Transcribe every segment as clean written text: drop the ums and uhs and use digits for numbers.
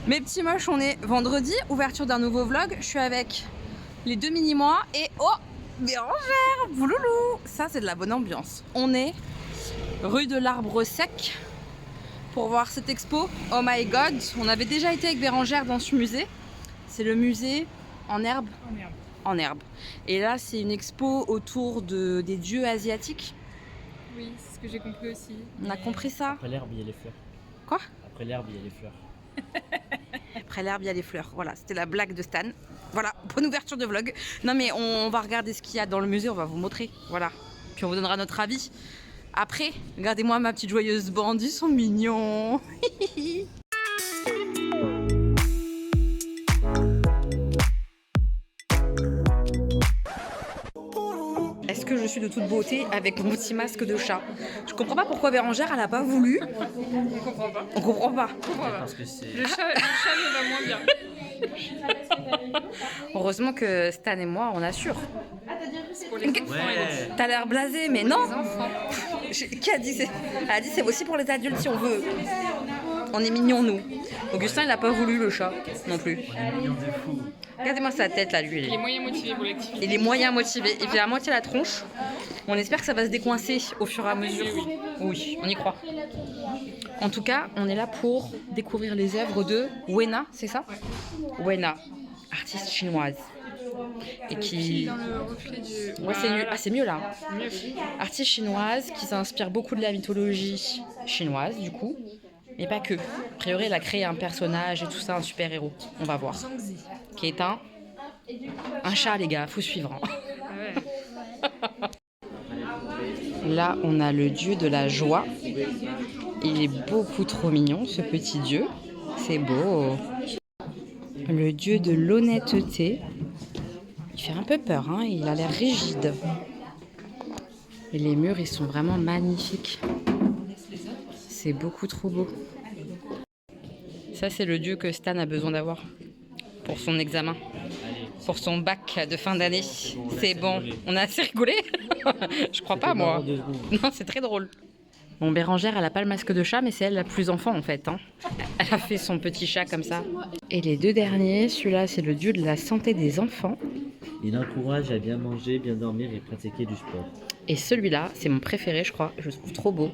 Mes petits moches, on est vendredi, ouverture d'un nouveau vlog. Je suis avec les deux mini-mois et oh, Bérangère, bouloulou. Ça, c'est de la bonne ambiance. On est rue de l'Arbre Sec pour voir cette expo. Oh my god, on avait déjà été avec Bérangère dans ce musée. C'est le musée en herbe. En herbe. Et là, c'est une expo autour des dieux asiatiques. Oui, c'est ce que j'ai compris aussi. On a compris ça. Après l'herbe, il y a les fleurs. Quoi? Après l'herbe, il y a les fleurs. Après l'herbe, il y a les fleurs. Voilà, c'était la blague de Stan. Voilà, bonne ouverture de vlog. Non mais on va regarder ce qu'il y a dans le musée, on va vous montrer. Voilà. Puis on vous donnera notre avis. Après, regardez-moi ma petite joyeuse bande, ils sont mignons. Est-ce que je suis de toute beauté avec mon petit masque de chat? Je comprends pas pourquoi Bérangère elle a pas voulu. On comprend pas. On comprend pas. Parce que c'est. Le chat me va moins bien. Heureusement que Stan et moi on assure. C'est pour les enfants. Ouais. T'as l'air blasé, mais non. Qui a dit c'est? Elle a dit c'est aussi pour les adultes si on veut. On est mignons nous. Augustin il a pas voulu le chat non plus. On est mignons de fou. Regardez-moi sa tête là lui. Il est moyen motivé pour l'activité. Il est moyen motivé. Il fait à moitié la tronche. On espère que ça va se décoincer au fur et à mesure. Oui, on y croit. En tout cas, on est là pour découvrir les œuvres de Wena, c'est ça? Wena, artiste chinoise. Et qui... Dans le reflet du... Ouais, c'est mieux. Ah, c'est mieux là. Mieux. Artiste chinoise qui s'inspire beaucoup de la mythologie chinoise, du coup. Mais pas que. A priori, elle a créé un personnage et tout ça, un super-héros. On va voir. Qui est un chat, les gars. Faut suivre. Hein. Ah ouais. Là, on a le dieu de la joie. Il est beaucoup trop mignon, ce petit dieu. C'est beau. Le dieu de l'honnêteté. Il fait un peu peur, hein. Il a l'air rigide. Et les murs, ils sont vraiment magnifiques. C'est beaucoup trop beau. Ça, c'est le dieu que Stan a besoin d'avoir pour son examen. Pour son bac de fin d'année. C'est bon. On a assez rigolé. Je crois pas, moi. Non, c'est très drôle. Bon, Bérangère, elle a pas le masque de chat, mais c'est elle la plus enfant, en fait. Hein. Elle a fait son petit chat comme ça. Et les deux derniers, celui-là, c'est le dieu de la santé des enfants. Il encourage à bien manger, bien dormir et pratiquer du sport. Et celui-là, c'est mon préféré, je crois. Je le trouve trop beau.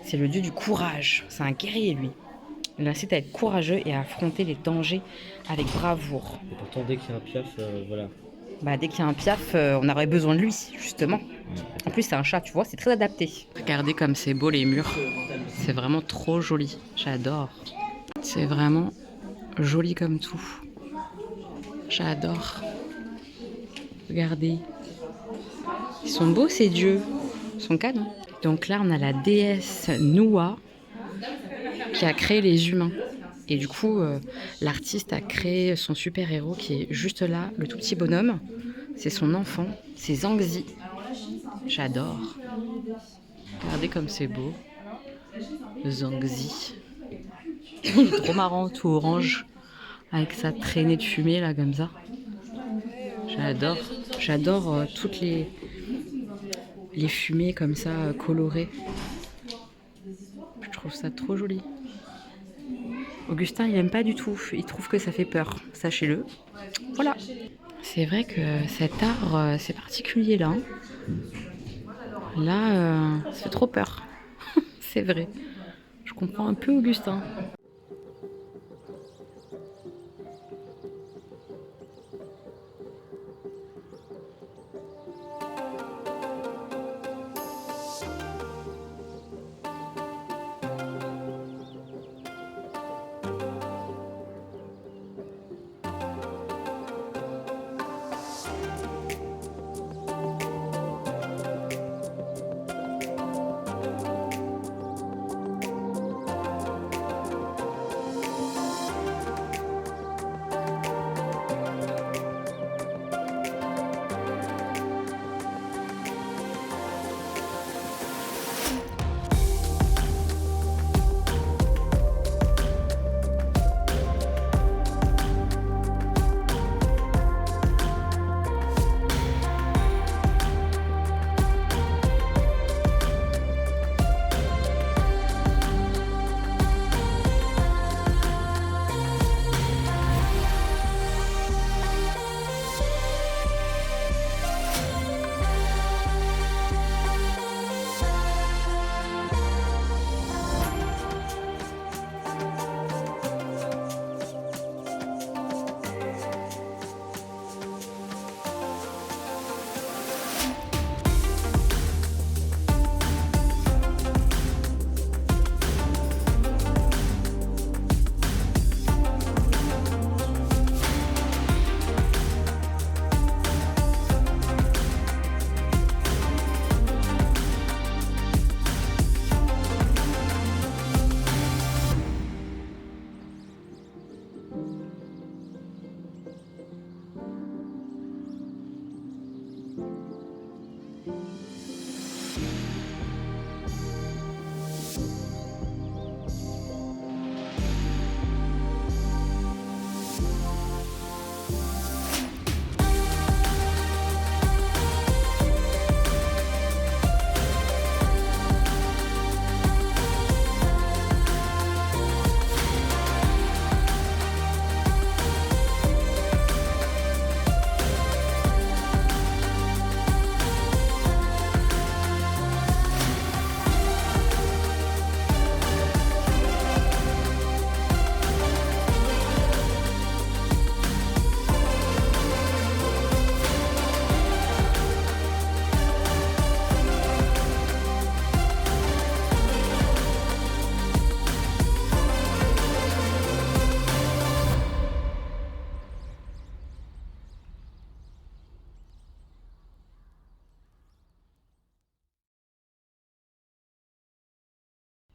C'est le dieu du courage. C'est un guerrier, lui. Il incite à être courageux et à affronter les dangers avec bravoure. Et pourtant, dès qu'il y a un piaf, voilà. Bah, dès qu'il y a un piaf, on aurait besoin de lui, justement. En plus, c'est un chat, tu vois, c'est très adapté. Regardez comme c'est beau les murs. C'est vraiment trop joli. J'adore. C'est vraiment joli comme tout. J'adore. Regardez. Ils sont beaux, ces dieux. Ils sont canons. Donc là, on a la déesse Nuwa qui a créé les humains. Et du coup, l'artiste a créé son super-héros qui est juste là, le tout petit bonhomme. C'est son enfant, c'est Zhangzi. J'adore. Regardez comme c'est beau. Zhangzi. Il est trop marrant, tout orange, avec sa traînée de fumée là, comme ça. J'adore. J'adore toutes les fumées comme ça, colorées. Je trouve ça trop joli. Augustin, il aime pas du tout. Il trouve que ça fait peur. Sachez-le. Voilà. C'est vrai que cet art, c'est particulier là. Hein. Là, ça fait trop peur. C'est vrai. Je comprends un peu Augustin.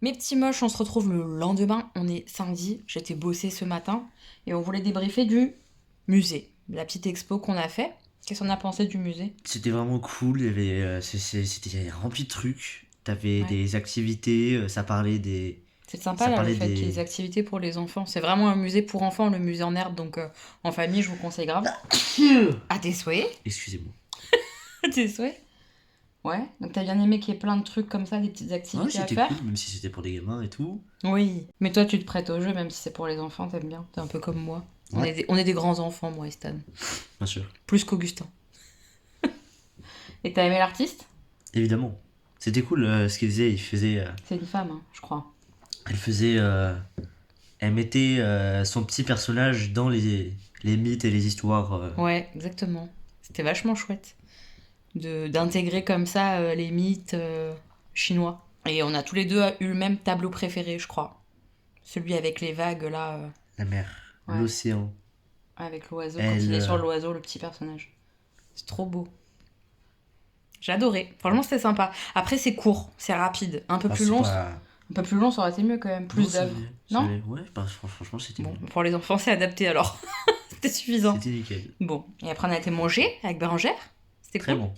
Mes petits moches, on se retrouve le lendemain. On est samedi. J'étais bossée ce matin et on voulait débriefer du musée, la petite expo qu'on a fait. Qu'est-ce qu'on a pensé du musée? C'était vraiment cool, il y avait, c'était rempli de trucs. T'avais Ouais. des activités, ça parlait des... C'est sympa Ça là, le parlait fait des- qu'il y ait des activités pour les enfants. C'est vraiment un musée pour enfants, le musée en herbe, donc en famille, je vous conseille grave. À tes souhaits. Excusez-moi. À tes souhaits. Ouais, donc t'as bien aimé qu'il y ait plein de trucs comme ça, des petites Ouais, activités à c'était faire? cool, même si c'était pour des gamins et tout. Oui, mais toi tu te prêtes au jeu, même si c'est pour les enfants, t'aimes bien. T'es un peu comme moi. On Ouais. est des grands enfants, moi et Stan. Bien sûr. Plus qu'Augustin. Et t'as aimé l'artiste? Évidemment. C'était cool ce qu'il faisait. C'est une femme, hein, je crois. Elle faisait... Elle mettait son petit personnage dans les mythes et les histoires. Ouais, exactement. C'était vachement chouette d'intégrer comme ça les mythes chinois. Et on a tous les deux eu le même tableau préféré, je crois. Celui avec les vagues, là, La mer, Ouais. l'océan. avec l'oiseau, quand Elle, il est sur l'oiseau, le petit personnage. C'est trop beau. J'ai adoré. Franchement, c'était sympa. Après, c'est court, c'est rapide. Un peu Ah, plus c'est long, pas- un peu plus long, ça aurait été mieux quand même. Non, Plus ça d'œuvres. allait, Non ça allait. Ouais, bah, franchement, c'était Bon, bien. pour les enfants, c'est adapté alors. C'était suffisant. C'était nickel. Bon, et après, on a été manger avec Bérangère. C'était Très cool. bon.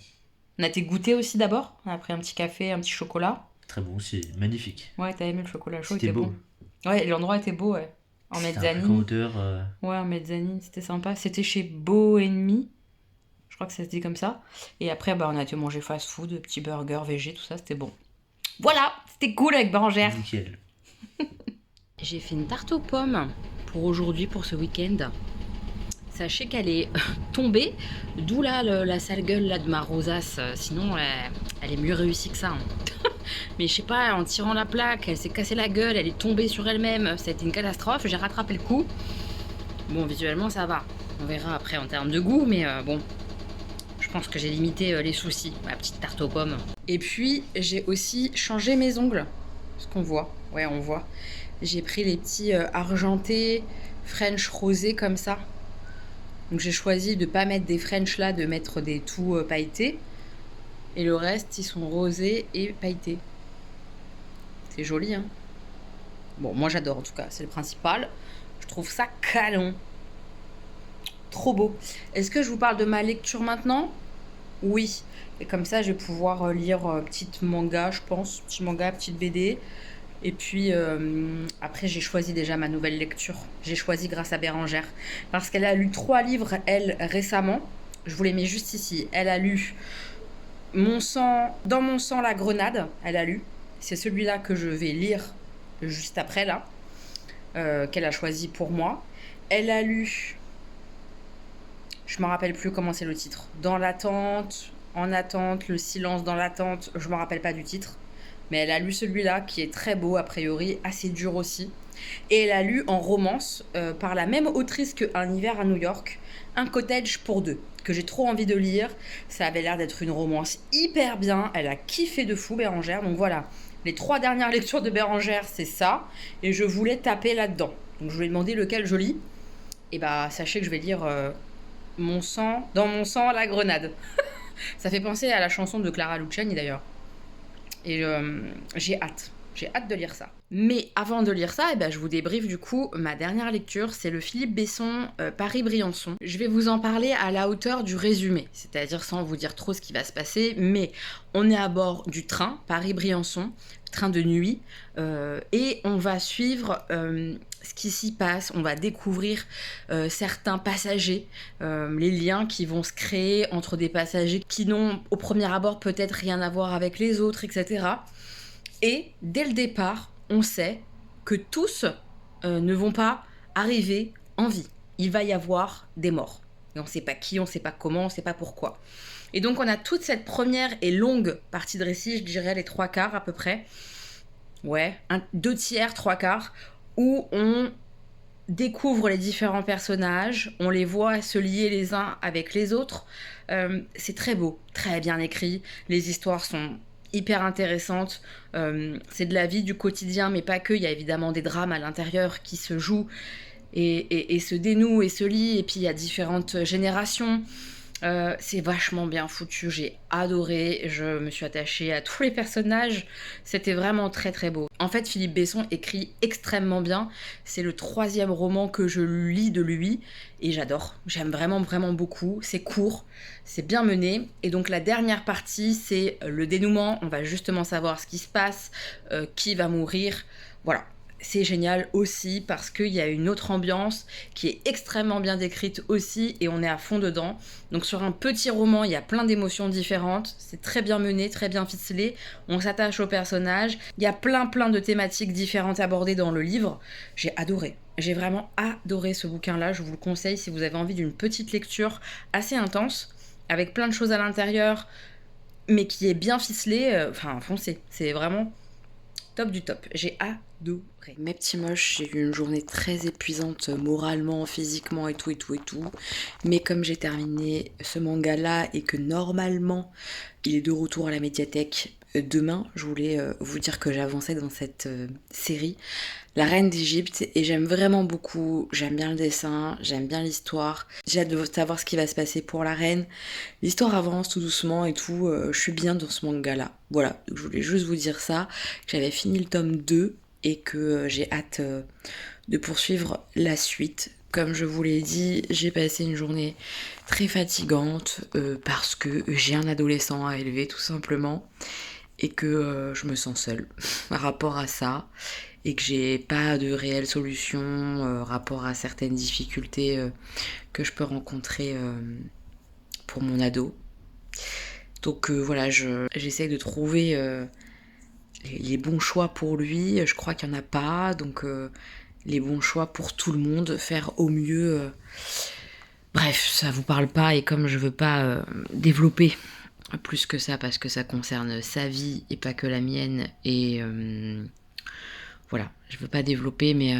On a été goûter aussi d'abord. On a pris un petit café, un petit chocolat. Très bon aussi. Magnifique. Ouais, t'as aimé le chocolat chaud, il C'était était beau. bon. Ouais, et l'endroit était beau, ouais. En C'était un mezzanine. truc en hauteur. Ouais, en mezzanine, c'était sympa. C'était chez Beau Ennemi. Je crois que ça se dit comme ça. Et après, bah, on a été manger fast-food, petits burgers, végé, tout ça, c'était bon. Voilà, c'était cool avec Bérangère. Nickel. J'ai fait une tarte aux pommes pour aujourd'hui, pour ce week-end. Sachez qu'elle est tombée, d'où là la sale gueule là, de ma rosace. Sinon, elle est mieux réussie que ça. Hein. Mais je sais pas, en tirant la plaque, elle s'est cassée la gueule, elle est tombée sur elle-même. Ça a été une catastrophe, j'ai rattrapé le coup. Bon, visuellement, ça va. On verra après en termes de goût, mais bon, je pense que j'ai limité les soucis. Ma petite tarte aux pommes. Et puis, j'ai aussi changé mes ongles. Ce qu'on voit. Ouais, on voit. J'ai pris les petits argentés, French rosés comme ça. Donc j'ai choisi de pas mettre des French là, de mettre des tout pailletés. Et le reste, ils sont rosés et pailletés. C'est joli, hein. Bon, moi j'adore en tout cas, c'est le principal. Je trouve ça canon. Trop beau. Est-ce que je vous parle de ma lecture maintenant? Oui. Et comme ça, je vais pouvoir lire petite manga, je pense. Petit manga, petite BD. Et puis après, j'ai choisi déjà ma nouvelle lecture. J'ai choisi grâce à Bérangère. Parce qu'elle a lu 3 livres, elle, récemment. Je vous les mets juste ici. Elle a lu Dans mon sang, la grenade. Elle a lu. C'est celui-là que je vais lire juste après, là. Qu'elle a choisi pour moi. Elle a lu... Je me rappelle plus comment c'est le titre. Dans l'attente, en attente, le silence dans l'attente. Je me rappelle pas du titre. Mais elle a lu celui-là qui est très beau, a priori, assez dur aussi. Et elle a lu en romance, par la même autrice que Un hiver à New York, Un cottage pour deux, que j'ai trop envie de lire. Ça avait l'air d'être une romance hyper bien. Elle a kiffé de fou, Bérangère. Donc voilà, les 3 dernières lectures de Bérangère, c'est ça. Et je voulais taper là-dedans. Donc je lui ai demandé lequel je lis. Et bah, sachez que je vais lire Dans mon sang, la grenade. Ça fait penser à la chanson de Clara Luciani d'ailleurs. Et j'ai hâte. J'ai hâte de lire ça. Mais avant de lire ça, eh ben, je vous débriefe du coup ma dernière lecture. C'est le Philippe Besson Paris-Briançon. Je vais vous en parler à la hauteur du résumé. C'est-à-dire sans vous dire trop ce qui va se passer. Mais on est à bord du train Paris-Briançon, train de nuit. Et on va suivre ce qui s'y passe. On va découvrir certains passagers. Les liens qui vont se créer entre des passagers qui n'ont au premier abord peut-être rien à voir avec les autres, etc. Et dès le départ, on sait que tous ne vont pas arriver en vie. Il va y avoir des morts. Et on ne sait pas qui, on ne sait pas comment, on ne sait pas pourquoi. Et donc on a toute cette première et longue partie de récit, je dirais les 3/4 à peu près. Ouais, 2/3, 3/4, où on découvre les différents personnages, on les voit se lier les uns avec les autres. C'est très beau, très bien écrit. Les histoires sont hyper intéressante, c'est de la vie du quotidien mais pas que, il y a évidemment des drames à l'intérieur qui se jouent et se dénouent et se lient, et puis il y a différentes générations, C'est vachement bien foutu, j'ai adoré, je me suis attachée à tous les personnages, c'était vraiment très très beau. En fait, Philippe Besson écrit extrêmement bien, c'est le 3e roman que je lis de lui, et j'adore, j'aime vraiment vraiment beaucoup, c'est court, c'est bien mené, et donc la dernière partie, c'est le dénouement, on va justement savoir ce qui se passe, qui va mourir, voilà. C'est génial aussi parce qu'il y a une autre ambiance qui est extrêmement bien décrite aussi et on est à fond dedans. Donc sur un petit roman, il y a plein d'émotions différentes, c'est très bien mené, très bien ficelé, on s'attache aux personnages, il y a plein de thématiques différentes abordées dans le livre. J'ai adoré, j'ai vraiment adoré ce bouquin-là, je vous le conseille si vous avez envie d'une petite lecture assez intense, avec plein de choses à l'intérieur, mais qui est bien ficelé, enfin foncez, c'est vraiment top du top, j'ai adoré. Mes petits moches, j'ai eu une journée très épuisante moralement, physiquement et tout. Mais comme j'ai terminé ce manga-là et que normalement il est de retour à la médiathèque demain, je voulais vous dire que j'avançais dans cette série, La Reine d'Égypte, et j'aime vraiment beaucoup, j'aime bien le dessin, j'aime bien l'histoire, j'ai hâte de savoir ce qui va se passer pour la reine. L'histoire avance tout doucement et tout, je suis bien dans ce manga-là. Voilà, donc je voulais juste vous dire ça, que j'avais fini le tome 2 et que j'ai hâte de poursuivre la suite. Comme je vous l'ai dit, j'ai passé une journée très fatigante parce que j'ai un adolescent à élever tout simplement et que je me sens seule par rapport à ça et que j'ai pas de réelle solution rapport à certaines difficultés que je peux rencontrer pour mon ado. Donc voilà, j'essaie de trouver les bons choix pour lui. Je crois qu'il n'y en a pas, donc les bons choix pour tout le monde, faire au mieux. Bref, ça vous parle pas et comme je veux pas développer plus que ça parce que ça concerne sa vie et pas que la mienne et voilà, je veux pas développer mais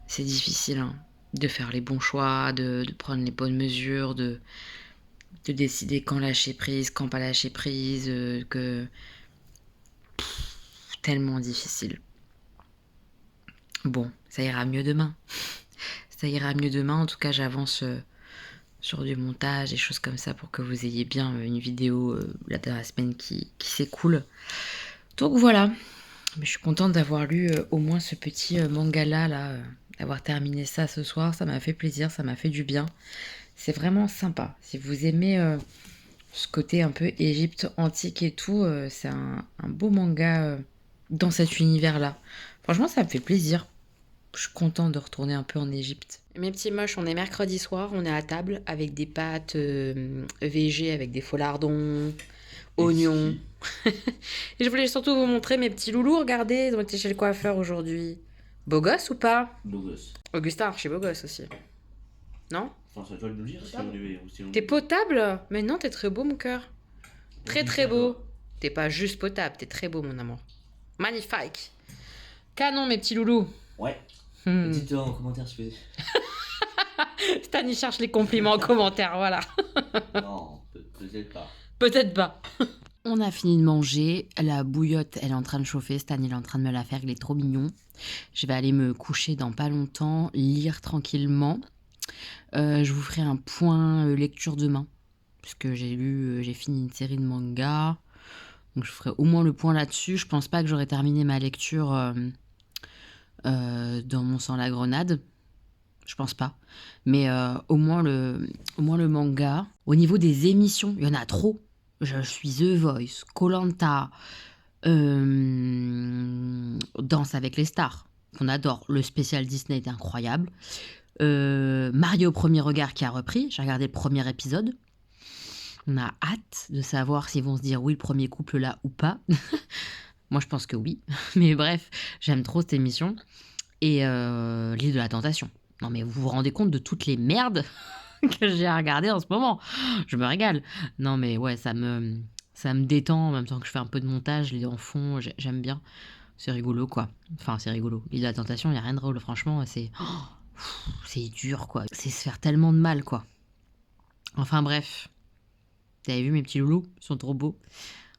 c'est difficile hein, de faire les bons choix, de prendre les bonnes mesures, de décider quand lâcher prise, quand pas lâcher prise, tellement difficile. Bon, ça ira mieux demain. Ça ira mieux demain. En tout cas, j'avance sur du montage, des choses comme ça pour que vous ayez bien une vidéo de la semaine qui s'écoule. Donc voilà. Mais je suis contente d'avoir lu au moins ce petit manga-là, d'avoir terminé ça ce soir. Ça m'a fait plaisir, ça m'a fait du bien. C'est vraiment sympa. Si vous aimez ce côté un peu Égypte antique et tout, c'est un beau manga dans cet univers-là. Franchement, ça me fait plaisir. Je suis contente de retourner un peu en Égypte. Mes petits moches, on est mercredi soir, on est à table avec des pâtes VG, avec des faux lardons, oignons. Et je voulais surtout vous montrer mes petits loulous. Regardez, ils ont été chez le coiffeur aujourd'hui. Beau gosse ou pas? Beau gosse. Augustin, archi beau gosse aussi. Non? Enfin, c'est à toi de nous dire si on est. T'es potable? Mais non, t'es très beau, mon cœur. Très très beau. T'es pas juste potable, t'es très beau, mon amour. Magnifique. Canon, mes petits loulous. Ouais. Hmm. Dites-le en commentaire si vous voulez. Stan, il cherche les compliments en commentaire, voilà. Non, peut-être pas. Peut-être pas. On a fini de manger. La bouillotte, elle est en train de chauffer. Stan, il est en train de me la faire. Il est trop mignon. Je vais aller me coucher dans pas longtemps, lire tranquillement. Je vous ferai un point lecture demain. Parce que j'ai fini une série de mangas. Donc je ferai au moins le point là-dessus. Je pense pas que j'aurai terminé ma lecture dans Mon sang la grenade. Je pense pas. Mais au moins le manga. Au niveau des émissions, il y en a trop. Je suis The Voice, Koh-Lanta, Danse avec les stars, qu'on adore. Le spécial Disney est incroyable. Mario au premier regard qui a repris. J'ai regardé le premier épisode. On a hâte de savoir s'ils vont se dire oui, le premier couple là ou pas. Moi, je pense que oui. Mais bref, j'aime trop cette émission. Et l'île de la tentation. Non, mais vous vous rendez compte de toutes les merdes que j'ai à regarder en ce moment? Je me régale. Non, mais ouais, ça me détend en même temps que je fais un peu de montage. Les en fond, j'aime bien. C'est rigolo, quoi. Enfin, c'est rigolo. L'île de la tentation, il n'y a rien de drôle. Franchement, c'est dur, quoi. C'est se faire tellement de mal, quoi. Enfin, bref. Vous avez vu mes petits loulous? Ils sont trop beaux.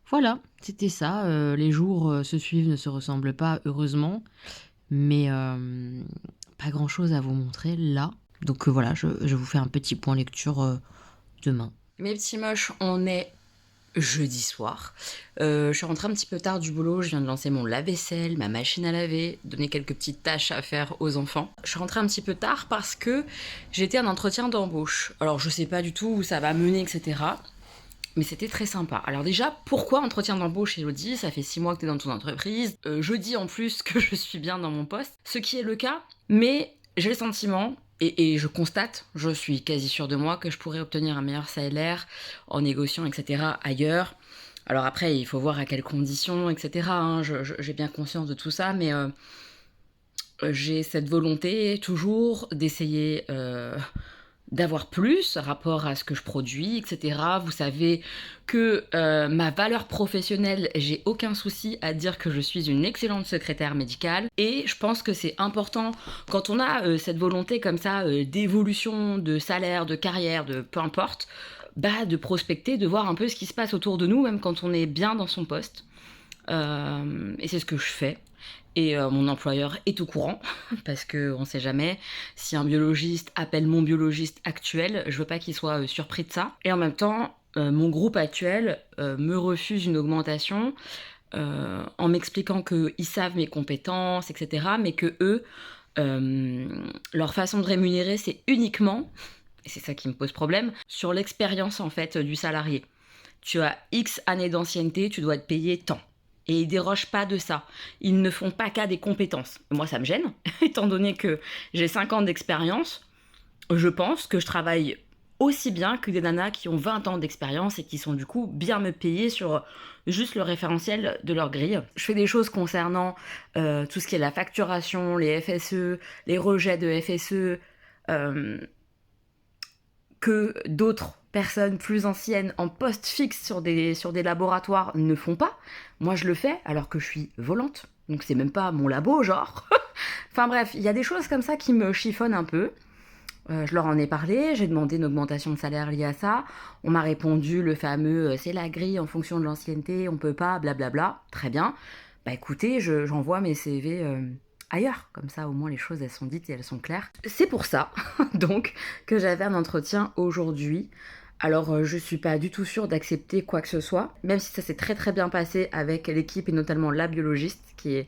Voilà, c'était ça. Les jours se suivent, ne se ressemblent pas, heureusement. Mais pas grand chose à vous montrer là. Donc voilà, je vous fais un petit point lecture demain. Mes petits moches, on est jeudi soir. Je suis rentrée un petit peu tard du boulot, je viens de lancer mon lave-vaisselle, ma machine à laver, donner quelques petites tâches à faire aux enfants. Je suis rentrée un petit peu tard parce que j'étais à un entretien d'embauche. Alors je sais pas du tout où ça va mener, etc. Mais c'était très sympa. Alors déjà, pourquoi entretien d'embauche, Elodie? Ça fait 6 mois que t'es dans ton entreprise. Je dis en plus que je suis bien dans mon poste, ce qui est le cas. Mais j'ai le sentiment, et je constate, je suis quasi sûre de moi, que je pourrais obtenir un meilleur salaire en négociant, etc. ailleurs. Alors après, il faut voir à quelles conditions, etc. hein. J'ai bien conscience de tout ça, mais j'ai cette volonté toujours d'essayer d'avoir plus rapport à ce que je produis, etc. Vous savez que ma valeur professionnelle, j'ai aucun souci à dire que je suis une excellente secrétaire médicale. Et je pense que c'est important, quand on a cette volonté comme ça d'évolution, de salaire, de carrière, de peu importe, de prospecter, de voir un peu ce qui se passe autour de nous, même quand on est bien dans son poste. Et c'est ce que je fais. Et mon employeur est au courant, parce qu'on ne sait jamais. Si un biologiste appelle mon biologiste actuel, je veux pas qu'il soit surpris de ça. Et en même temps, mon groupe actuel me refuse une augmentation en m'expliquant qu'ils savent mes compétences, etc. Mais que eux, leur façon de rémunérer, c'est uniquement, et c'est ça qui me pose problème, sur l'expérience en fait du salarié. Tu as X années d'ancienneté, tu dois être payé tant. Et ils dérogent pas de ça. Ils ne font pas cas des compétences. Moi, ça me gêne, étant donné que j'ai 5 ans d'expérience. Je pense que je travaille aussi bien que des nanas qui ont 20 ans d'expérience et qui sont du coup bien me payer sur juste le référentiel de leur grille. Je fais des choses concernant tout ce qui est la facturation, les FSE, les rejets de FSE, que d'autres personnes plus anciennes en poste fixe sur des laboratoires ne font pas. Moi, je le fais alors que je suis volante. Donc, c'est même pas mon labo, genre. Enfin bref, il y a des choses comme ça qui me chiffonnent un peu. Je leur en ai parlé, j'ai demandé une augmentation de salaire liée à ça. On m'a répondu le fameux « c'est la grille en fonction de l'ancienneté, on peut pas, blablabla ». Très bien. Écoutez, j'envoie mes CV ailleurs. Comme ça, au moins, les choses, elles sont dites et elles sont claires. C'est pour ça, donc, que j'avais un entretien aujourd'hui. Alors, je suis pas du tout sûre d'accepter quoi que ce soit, même si ça s'est très très bien passé avec l'équipe et notamment la biologiste qui est...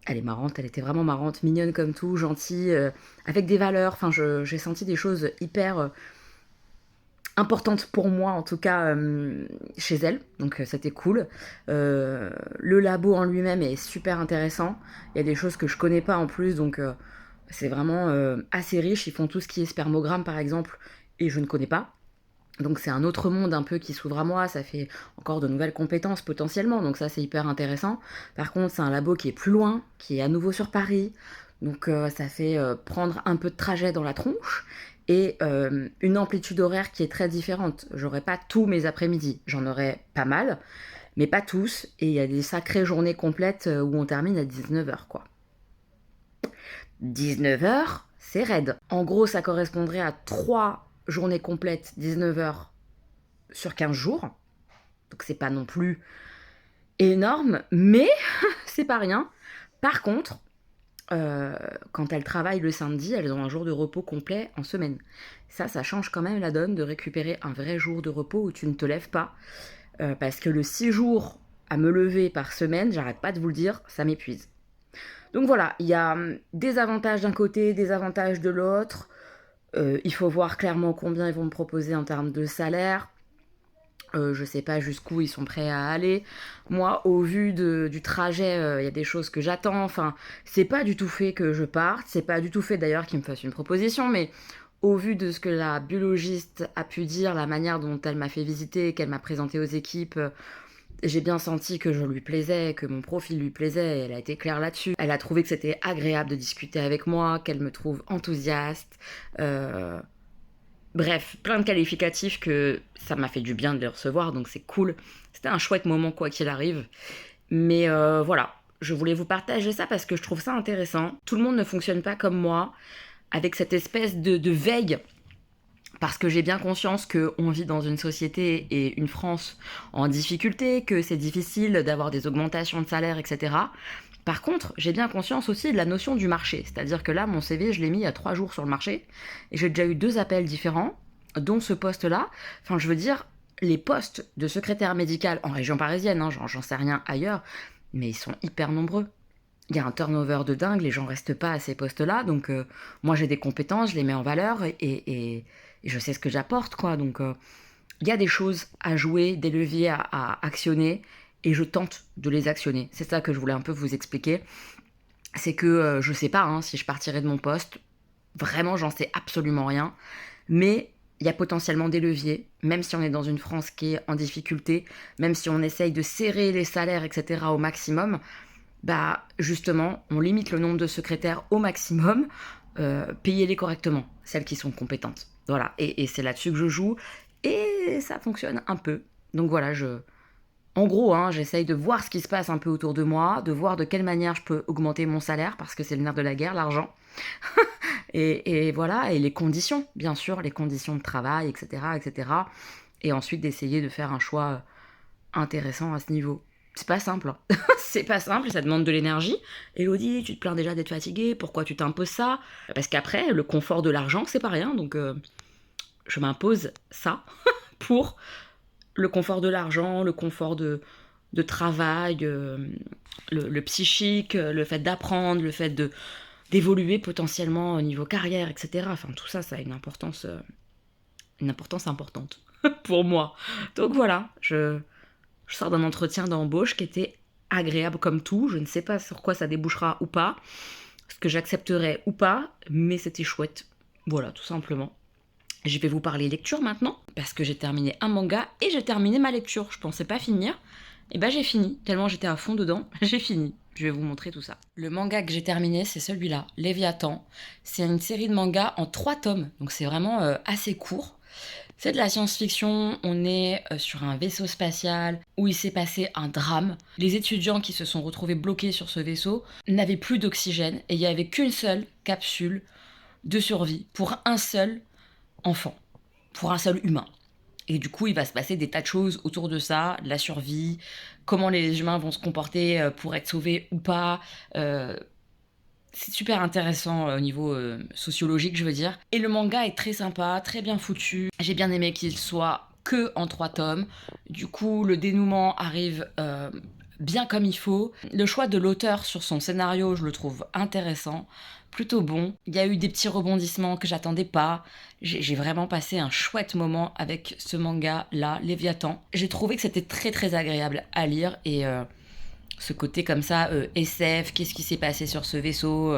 Elle est marrante, elle était vraiment marrante, mignonne comme tout, gentille, avec des valeurs. Enfin, j'ai senti des choses hyper importantes pour moi, en tout cas, chez elle. Donc, c'était cool. Le labo en lui-même est super intéressant. Il y a des choses que je connais pas en plus, donc c'est vraiment assez riche. Ils font tout ce qui est spermogramme, par exemple, et je ne connais pas. Donc c'est un autre monde un peu qui s'ouvre à moi, ça fait encore de nouvelles compétences potentiellement, donc ça c'est hyper intéressant. Par contre c'est un labo qui est plus loin, qui est à nouveau sur Paris, donc ça fait prendre un peu de trajet dans la tronche et une amplitude horaire qui est très différente. J'aurai pas tous mes après-midi, j'en aurai pas mal, mais pas tous, et il y a des sacrées journées complètes où on termine à 19h quoi. 19h, c'est raide. En gros ça correspondrait à 3 journée complète, 19h sur 15 jours. Donc c'est pas non plus énorme, mais c'est pas rien. Par contre, quand elles travaillent le samedi, elles ont un jour de repos complet en semaine. Ça change quand même la donne de récupérer un vrai jour de repos où tu ne te lèves pas. Parce que le 6 jours à me lever par semaine, j'arrête pas de vous le dire, ça m'épuise. Donc voilà, il y a des avantages d'un côté, des avantages de l'autre. Il faut voir clairement combien ils vont me proposer en termes de salaire. Je sais pas jusqu'où ils sont prêts à aller. Moi, au vu du trajet, il y a des choses que j'attends. Enfin, c'est pas du tout fait que je parte. C'est pas du tout fait d'ailleurs qu'ils me fassent une proposition. Mais au vu de ce que la biologiste a pu dire, la manière dont elle m'a fait visiter, qu'elle m'a présenté aux équipes... j'ai bien senti que je lui plaisais, que mon profil lui plaisait, et elle a été claire là-dessus. Elle a trouvé que c'était agréable de discuter avec moi, qu'elle me trouve enthousiaste. Bref, plein de qualificatifs que ça m'a fait du bien de les recevoir, donc c'est cool. C'était un chouette moment quoi qu'il arrive. Mais voilà, je voulais vous partager ça parce que je trouve ça intéressant. Tout le monde ne fonctionne pas comme moi, avec cette espèce de veille. Parce que j'ai bien conscience qu'on vit dans une société et une France en difficulté, que c'est difficile d'avoir des augmentations de salaire, etc. Par contre, j'ai bien conscience aussi de la notion du marché. C'est-à-dire que là, mon CV, je l'ai mis il y a 3 jours sur le marché, et j'ai déjà eu 2 appels différents. dont ce poste-là. Enfin, je veux dire, les postes de secrétaire médical en région parisienne, hein, j'en sais rien ailleurs, mais ils sont hyper nombreux. Il y a un turnover de dingue, les gens restent pas à ces postes-là, donc moi j'ai des compétences, je les mets en valeur et je sais ce que j'apporte, quoi. Donc il y a des choses à jouer, des leviers à actionner, et je tente de les actionner. C'est ça que je voulais un peu vous expliquer. C'est que je sais pas hein, si je partirais de mon poste, vraiment j'en sais absolument rien, mais il y a potentiellement des leviers, même si on est dans une France qui est en difficulté, même si on essaye de serrer les salaires, etc. au maximum, bah justement, on limite le nombre de secrétaires au maximum, payez-les correctement, celles qui sont compétentes. Voilà, et c'est là-dessus que je joue, et ça fonctionne un peu. Donc voilà, en gros, hein, j'essaye de voir ce qui se passe un peu autour de moi, de voir de quelle manière je peux augmenter mon salaire, parce que c'est le nerf de la guerre, l'argent. et voilà, et les conditions, bien sûr, les conditions de travail, etc., etc. Et ensuite d'essayer de faire un choix intéressant à ce niveau. C'est pas simple. Hein. C'est pas simple, ça demande de l'énergie. Elodie, tu te plains déjà d'être fatiguée, pourquoi tu t'imposes ça? Parce qu'après, le confort de l'argent, c'est pas rien, donc je m'impose ça pour le confort de l'argent, le confort de travail, le psychique, le fait d'apprendre, le fait d'évoluer potentiellement au niveau carrière, etc. Enfin, tout ça, ça a une importance importante pour moi. Donc voilà, je sors d'un entretien d'embauche qui était agréable comme tout. Je ne sais pas sur quoi ça débouchera ou pas, ce que j'accepterai ou pas, mais c'était chouette. Voilà, tout simplement. Je vais vous parler lecture maintenant, parce que j'ai terminé un manga et j'ai terminé ma lecture. Je pensais pas finir, et ben j'ai fini, tellement j'étais à fond dedans, j'ai fini. Je vais vous montrer tout ça. Le manga que j'ai terminé, c'est celui-là, Léviathan. C'est une série de mangas en 3 tomes, donc c'est vraiment assez court. C'est de la science-fiction, on est sur un vaisseau spatial où il s'est passé un drame. Les étudiants qui se sont retrouvés bloqués sur ce vaisseau n'avaient plus d'oxygène et il n'y avait qu'une seule capsule de survie pour un seul enfant, pour un seul humain. Et du coup, il va se passer des tas de choses autour de ça, de la survie, comment les humains vont se comporter pour être sauvés ou pas. C'est super intéressant au niveau sociologique, je veux dire. Et le manga est très sympa, très bien foutu. J'ai bien aimé qu'il soit que en 3 tomes. Du coup, le dénouement arrive bien comme il faut. Le choix de l'auteur sur son scénario, je le trouve intéressant, plutôt bon. Il y a eu des petits rebondissements que j'attendais pas. J'ai vraiment passé un chouette moment avec ce manga-là, Léviathan. J'ai trouvé que c'était très très agréable à lire et ce côté comme ça, SF, qu'est-ce qui s'est passé sur ce vaisseau,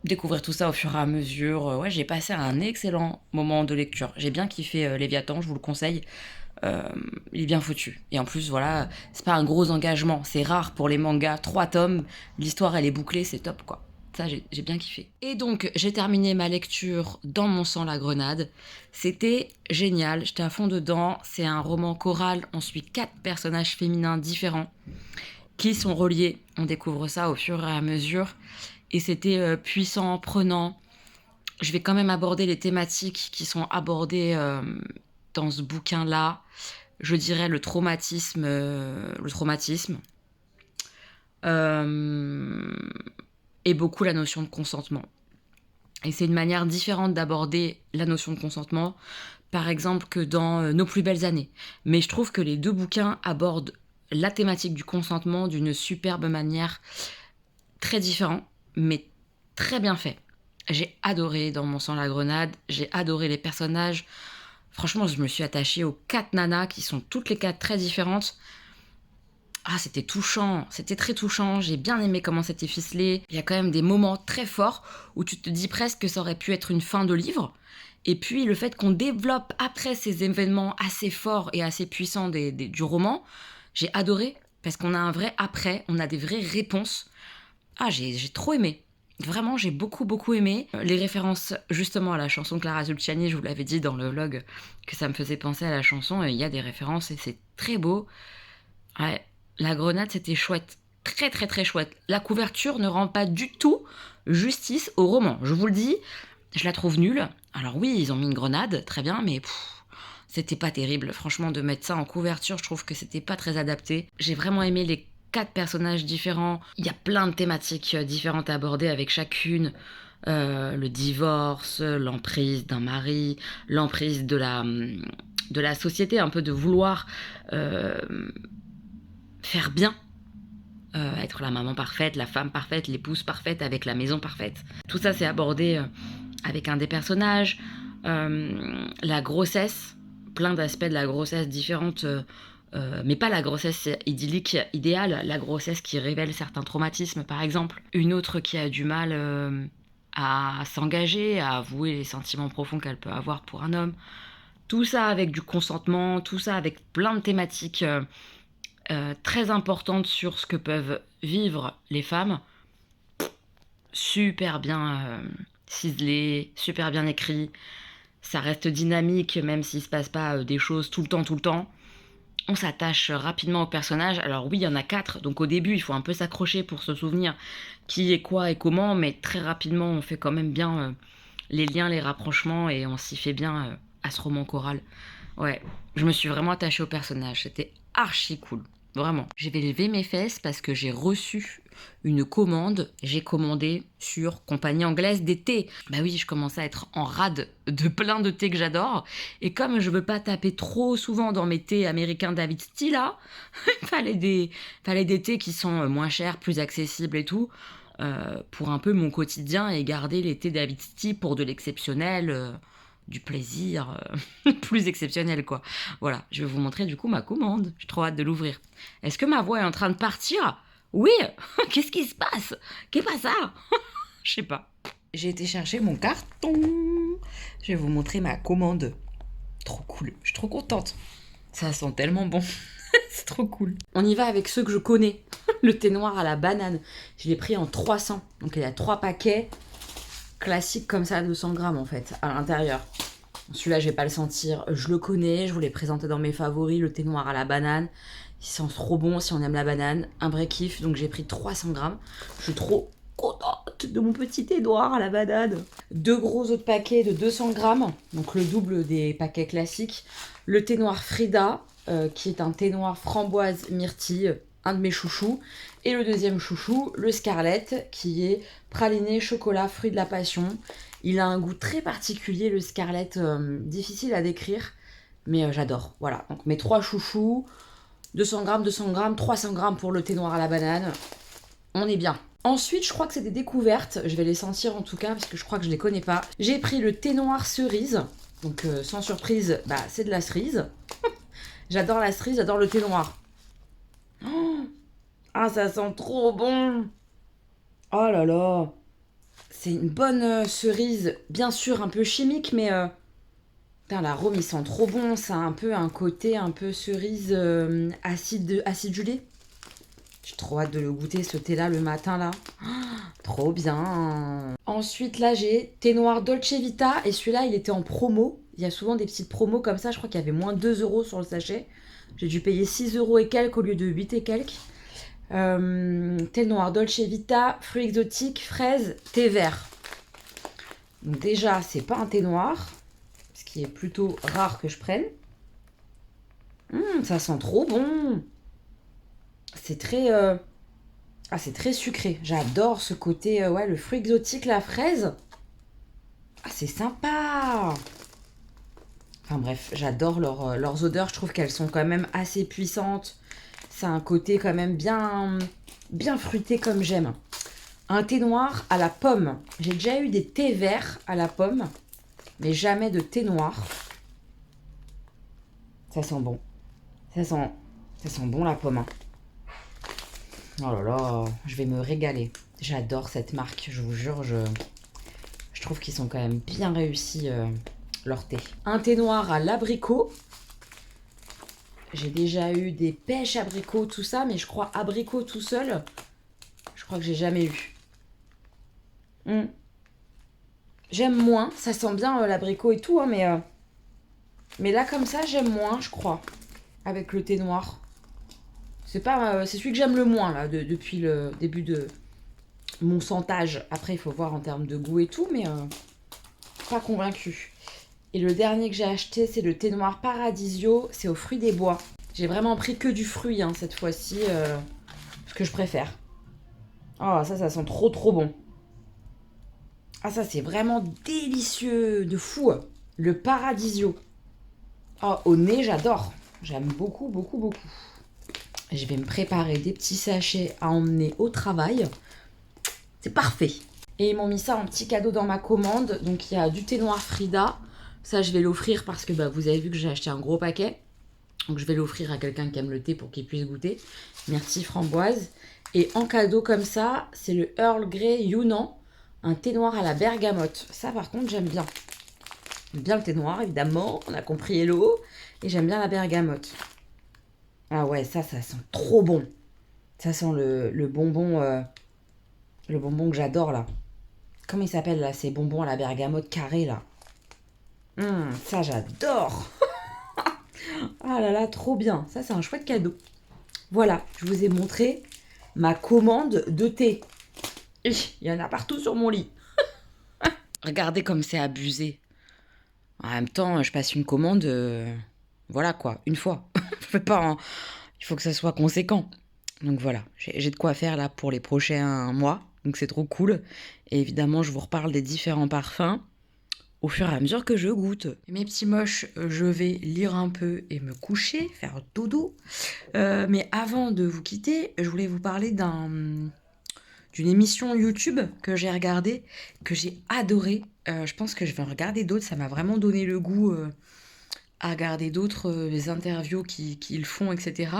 découvrir tout ça au fur et à mesure. Ouais, j'ai passé un excellent moment de lecture. J'ai bien kiffé Léviathan, je vous le conseille. Il est bien foutu. Et en plus, voilà, c'est pas un gros engagement. C'est rare pour les mangas. 3 tomes, l'histoire elle est bouclée, c'est top quoi. Ça, j'ai bien kiffé. Et donc, j'ai terminé ma lecture Dans mon sang la grenade. C'était génial, j'étais à fond dedans. C'est un roman choral, on suit 4 personnages féminins différents qui sont reliés. On découvre ça au fur et à mesure. Et c'était puissant, prenant. Je vais quand même aborder les thématiques qui sont abordées dans ce bouquin-là. Je dirais le traumatisme. Et beaucoup la notion de consentement. Et c'est une manière différente d'aborder la notion de consentement, par exemple, que dans Nos plus belles années. Mais je trouve que les 2 bouquins abordent la thématique du consentement d'une superbe manière, très différente, mais très bien fait. J'ai adoré Dans mon sang la grenade, j'ai adoré les personnages. Franchement, je me suis attachée aux 4 nanas qui sont toutes les 4 très différentes. Ah, c'était touchant, c'était très touchant, j'ai bien aimé comment c'était ficelé. Il y a quand même des moments très forts où tu te dis presque que ça aurait pu être une fin de livre. Et puis le fait qu'on développe après ces événements assez forts et assez puissants du roman, j'ai adoré, parce qu'on a un vrai après, on a des vraies réponses. Ah, j'ai trop aimé. Vraiment, j'ai beaucoup, beaucoup aimé. Les références, justement, à la chanson Clara Zulciani, je vous l'avais dit dans le vlog, que ça me faisait penser à la chanson, et il y a des références, et c'est très beau. Ouais, la grenade, c'était chouette. Très, très, très chouette. La couverture ne rend pas du tout justice au roman. Je vous le dis, je la trouve nulle. Alors oui, ils ont mis une grenade, très bien, mais c'était pas terrible. Franchement, de mettre ça en couverture, je trouve que c'était pas très adapté. J'ai vraiment aimé les 4 personnages différents. Il y a plein de thématiques différentes à aborder avec chacune. le divorce, l'emprise d'un mari, l'emprise de la société, un peu de vouloir faire bien, être la maman parfaite, la femme parfaite, l'épouse parfaite, avec la maison parfaite. Tout ça, c'est abordé avec un des personnages. La grossesse, plein d'aspects de la grossesse différentes, mais pas la grossesse idyllique, idéale, la grossesse qui révèle certains traumatismes, par exemple. Une autre qui a du mal à s'engager, à avouer les sentiments profonds qu'elle peut avoir pour un homme. Tout ça avec du consentement, tout ça avec plein de thématiques très importantes sur ce que peuvent vivre les femmes. Super bien ciselé, super bien écrit. Ça reste dynamique, même s'il se passe pas des choses tout le temps. On s'attache rapidement au personnage. Alors oui, il y en a 4, donc au début, il faut un peu s'accrocher pour se souvenir qui est quoi et comment, mais très rapidement, on fait quand même bien les liens, les rapprochements, et on s'y fait bien à ce roman choral. Ouais, je me suis vraiment attachée au personnage, c'était archi cool. Vraiment. Je vais lever mes fesses parce que j'ai reçu une commande. J'ai commandé sur Compagnie Anglaise des thés. Bah oui, je commence à être en rade de plein de thés que j'adore. Et comme je veux pas taper trop souvent dans mes thés américains David Tea là, il fallait des thés qui sont moins chers, plus accessibles et tout, pour un peu mon quotidien, et garder les thés David Tea pour de l'exceptionnel. Du plaisir plus exceptionnel, quoi. Voilà, je vais vous montrer du coup ma commande. J'ai trop hâte de l'ouvrir. Est-ce que ma voix est en train de partir? Oui. Qu'est-ce qui se passe? Qu'est-ce pas ça? Je sais pas. J'ai été chercher mon carton. Je vais vous montrer ma commande. Trop cool. Je suis trop contente. Ça sent tellement bon. C'est trop cool. On y va avec ceux que je connais. Le thé noir à la banane. Je l'ai pris en 300. Donc il y a 3 paquets. Classique comme ça, 200 grammes en fait, à l'intérieur. Celui-là, je vais pas le sentir. Je le connais, je vous l'ai présenté dans mes favoris, le thé noir à la banane. Il sent trop bon si on aime la banane. Un vrai kiff, donc j'ai pris 300 grammes. Je suis trop contente de mon petit thé noir à la banane. 2 gros autres paquets de 200 grammes, donc le double des paquets classiques. Le thé noir Frida, qui est un thé noir framboise myrtille, un de mes chouchous. Et le deuxième chouchou, le Scarlett, qui est praliné chocolat fruit de la passion. Il a un goût très particulier, le Scarlett, difficile à décrire, mais j'adore. Voilà, donc mes 3 chouchous, 200 grammes, 300 grammes pour le thé noir à la banane. On est bien. Ensuite, je crois que c'est des découvertes. Je vais les sentir en tout cas, parce que je crois que je les connais pas. J'ai pris le thé noir cerise. Donc sans surprise, bah, c'est de la cerise. J'adore la cerise, j'adore le thé noir. Oh, ah, ça sent trop bon. Oh là là. C'est une bonne cerise, bien sûr un peu chimique, mais putain, l'arôme il sent trop bon. Ça a un peu un côté un peu cerise acidulé. J'ai trop hâte de le goûter, ce thé là le matin là. Oh, trop bien. Ensuite là j'ai thé noir Dolce Vita, et celui-là il était en promo. Il y a souvent des petites promos comme ça, je crois qu'il y avait moins 2 € sur le sachet. J'ai dû payer 6 € et quelques au lieu de 8 et quelques. Thé noir Dolce Vita, fruits exotiques, fraises, thé vert. Donc déjà, c'est pas un thé noir, ce qui est plutôt rare que je prenne. Ça sent trop bon. C'est très, c'est très sucré. J'adore ce côté, ouais, le fruit exotique, la fraise. Ah, c'est sympa. Enfin bref, j'adore leurs odeurs. Je trouve qu'elles sont quand même assez puissantes. C'est un côté quand même bien fruité comme j'aime. Un thé noir à la pomme. J'ai déjà eu des thés verts à la pomme, mais jamais de thé noir. Ça sent bon. Ça sent bon la pomme. Hein. Oh là là, je vais me régaler. J'adore cette marque, je vous jure. Je trouve qu'ils sont quand même bien réussis, leur thé. Un thé noir à l'abricot. J'ai déjà eu des pêches abricots, tout ça, mais je crois abricot tout seul, je crois que j'ai jamais eu. J'aime moins, ça sent bien l'abricot et tout, hein, mais là comme ça j'aime moins, je crois, avec le thé noir. C'est celui que j'aime le moins là depuis le début de mon sentage. Après il faut voir en termes de goût et tout, mais pas convaincue. Et le dernier que j'ai acheté, c'est le thé noir Paradisio. C'est aux fruits des bois. J'ai vraiment pris que du fruit hein, cette fois-ci. Ce que je préfère. Oh, ça sent trop bon. Ah, ça, c'est vraiment délicieux, de fou. Le Paradisio. Oh, au nez, j'adore. J'aime beaucoup, beaucoup, beaucoup. Je vais me préparer des petits sachets à emmener au travail. C'est parfait. Et ils m'ont mis ça en petit cadeau dans ma commande. Donc, il y a du thé noir Frida. Ça, je vais l'offrir parce que vous avez vu que j'ai acheté un gros paquet. Donc, je vais l'offrir à quelqu'un qui aime le thé pour qu'il puisse goûter. Merci Framboise. Et en cadeau comme ça, c'est le Earl Grey Yunnan. Un thé noir à la bergamote. Ça, par contre, j'aime bien. J'aime bien le thé noir, évidemment. On a compris Hello. Et j'aime bien la bergamote. Ah ouais, ça sent trop bon. Ça sent le bonbon que j'adore, là. Comment il s'appelle, là, ces bonbons à la bergamote carrés, là. Ça, j'adore. Ah là là, trop bien. Ça, c'est un chouette cadeau. Voilà, je vous ai montré ma commande de thé. Il y en a partout sur mon lit. Regardez comme c'est abusé. En même temps, je passe une commande, voilà quoi, une fois. Je fais pas il faut que ça soit conséquent. Donc voilà, j'ai de quoi faire là pour les prochains mois. Donc c'est trop cool. Et évidemment, je vous reparle des différents parfums au fur et à mesure que je goûte. Mes petits moches, je vais lire un peu et me coucher, faire dodo. Mais avant de vous quitter, je voulais vous parler d'une émission YouTube que j'ai regardée, que j'ai adorée. Je pense que je vais en regarder d'autres. Ça m'a vraiment donné le goût à regarder d'autres les interviews qu'ils font, etc.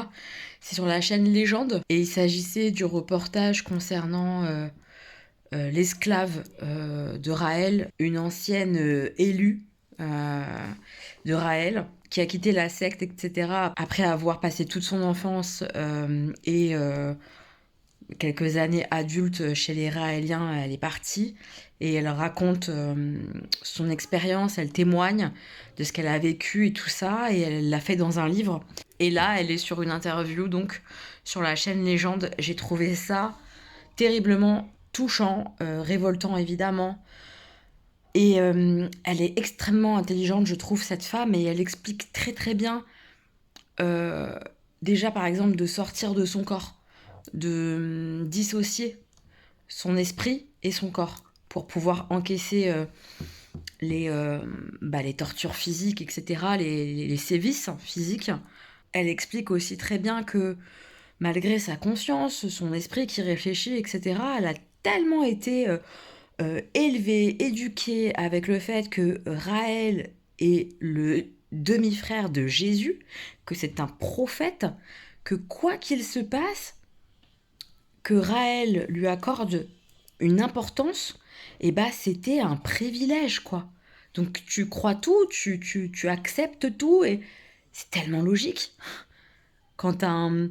C'est sur la chaîne Légende. Et il s'agissait du reportage concernant l'esclave de Raël, une ancienne élue de Raël, qui a quitté la secte, etc. après avoir passé toute son enfance et quelques années adulte chez les Raéliens. Elle est partie et elle raconte son expérience, elle témoigne de ce qu'elle a vécu et tout ça, et elle l'a fait dans un livre. Et là, elle est sur une interview, donc sur la chaîne Légende. J'ai trouvé ça terriblement touchant, révoltant évidemment. Et elle est extrêmement intelligente, je trouve, cette femme, et elle explique très très bien, déjà par exemple, de sortir de son corps, de dissocier son esprit et son corps pour pouvoir encaisser les tortures physiques, etc., les sévices physiques. Elle explique aussi très bien que malgré sa conscience, son esprit qui réfléchit, etc., elle a tellement été élevée, éduquée avec le fait que Raël est le demi-frère de Jésus, que c'est un prophète, que quoi qu'il se passe, que Raël lui accorde une importance, et c'était un privilège, quoi. Donc tu crois tout, tu acceptes tout, et c'est tellement logique. Quand un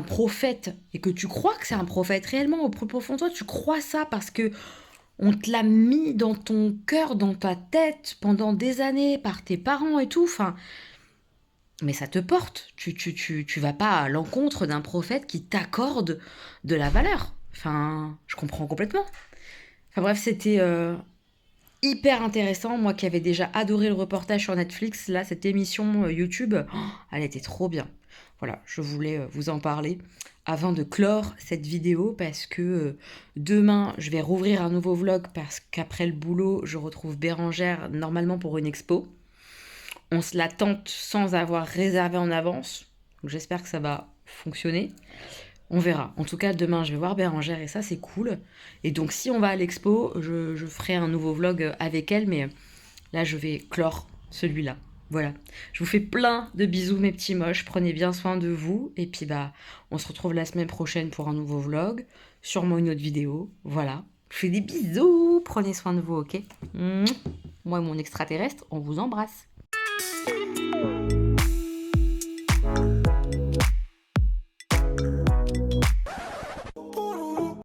prophète, et que tu crois que c'est un prophète réellement, au plus profond de toi, tu crois ça parce que on te l'a mis dans ton cœur, dans ta tête, pendant des années, par tes parents et tout, mais ça te porte. Tu vas pas à l'encontre d'un prophète qui t'accorde de la valeur. Je comprends complètement. Bref, c'était hyper intéressant. Moi qui avais déjà adoré le reportage sur Netflix, là, cette émission YouTube, elle était trop bien. Voilà, je voulais vous en parler avant de clore cette vidéo parce que demain, je vais rouvrir un nouveau vlog parce qu'après le boulot, je retrouve Bérangère normalement pour une expo. On se la tente sans avoir réservé en avance. Donc j'espère que ça va fonctionner. On verra. En tout cas, demain, je vais voir Bérangère et ça, c'est cool. Et donc, si on va à l'expo, je ferai un nouveau vlog avec elle. Mais là, je vais clore celui-là. Voilà. Je vous fais plein de bisous, mes petits moches. Prenez bien soin de vous. Et puis, on se retrouve la semaine prochaine pour un nouveau vlog. Sûrement une autre vidéo. Voilà. Je vous fais des bisous. Prenez soin de vous, ok? Moi et mon extraterrestre, on vous embrasse.